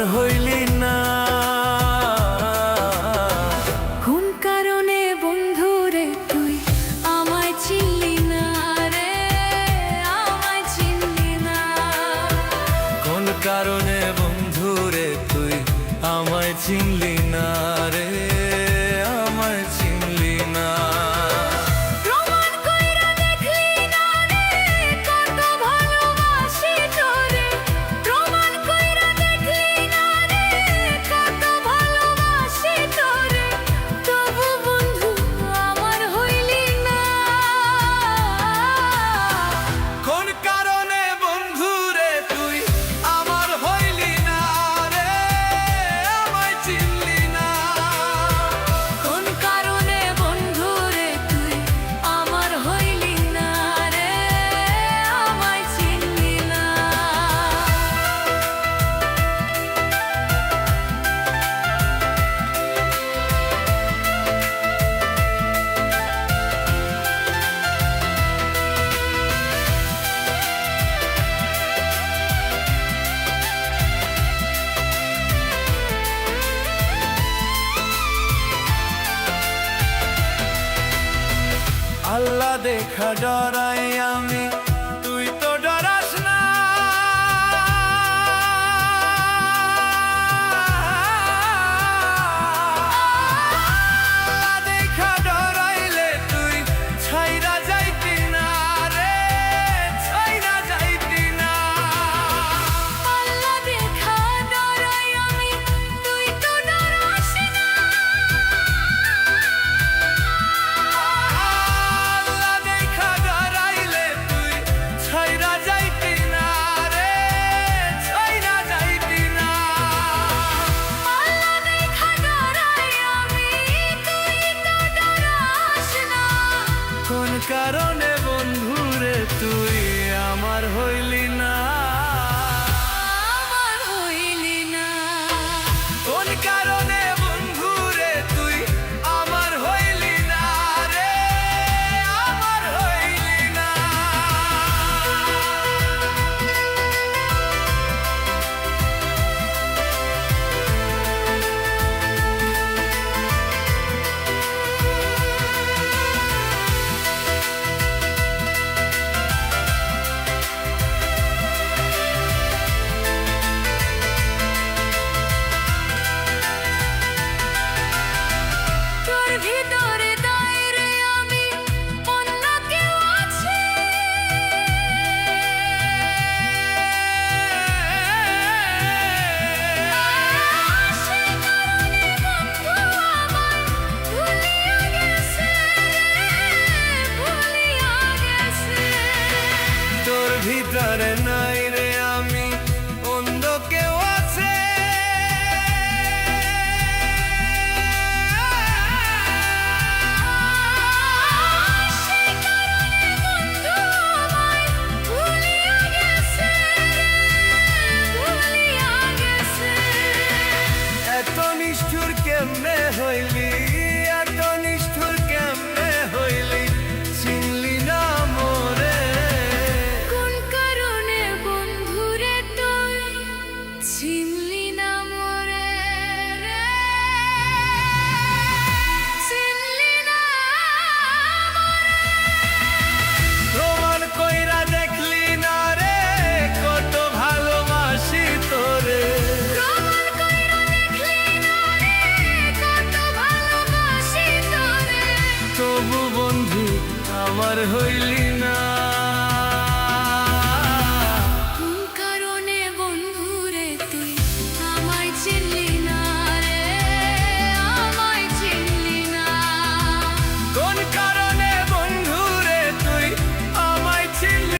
আমার হইলি না। কোন কারণে বন্ধু রে তুই আমায় চিনলি না রে, আমায় চিনলি না। কোন কারণে বন্ধু রে তুই আমায় চিনলি না রে, আমায় চিনলি না। প্রমাণ কইরা দেখলি না রে কত ভালোবাসি তোরে, প্রমাণ কইরা দেখলি না রে কত ভালোবাসি তোরে, তবু বন্ধু আমার হইলি না। কোন কারণে বন্ধু রে তুই আমার হইলি না রে, আমায় চিনলি না। কোন কারণে বন্ধু রে তুই আমার হইলি না রে, আমায় চিনলি না। আল্লাহ দেখা ডরাই আমি, তুই তো ডরাস না। আল্লাহ দেখা ডরাইলে তুই ছাইরা যাইতি না রে, ছাইরা যাইতি না। আল্লাহ দেখা ডরাই আমি, তুই তো ডরাস না। আল্লাহ দেখা ডরাইলে তুই ছাইরা যাইতি না রে, ছাইরা যাইতি না। আল্লাহ দেখা ডরাই আমি, তুই তো ডরাস না। কোন কারণে বন্ধু রে তুই আমার হইলি না, আমার হইলি না। কোন কারণে বন্ধু রে তুই আমার হইলি না রে, আমার হইলি না। তোর ভিতরে দাঁড়ে আমি, অন্য কেউ আছে। সে কারণে বন্ধু আমায় ভুলিয়া গেছে রে, ভুলিয়া গেছে। তোর ভিতরে নাই রে আমি, অন্ধ কেউ আছে। সে কারণে বন্ধু আমায় ভুলিয়া গেছে রে, ভুলিয়া গেছে। এত নিষ্ঠুর কেমনে হইলি, এত নিষ্ঠুর কেমনে হইলি, চিনলি না মোরে। কোন কারণে বন্ধু রে তুই চিনলি না মোরে রে, চিনলি না মোরে। প্রমাণ কইরা দেখলি না রে কত ভালোবাসি তোরে। প্রমাণ কইরা দেখলি না রে কত ভালোবাসি তোরে, তবু বন্ধু আমার হইলি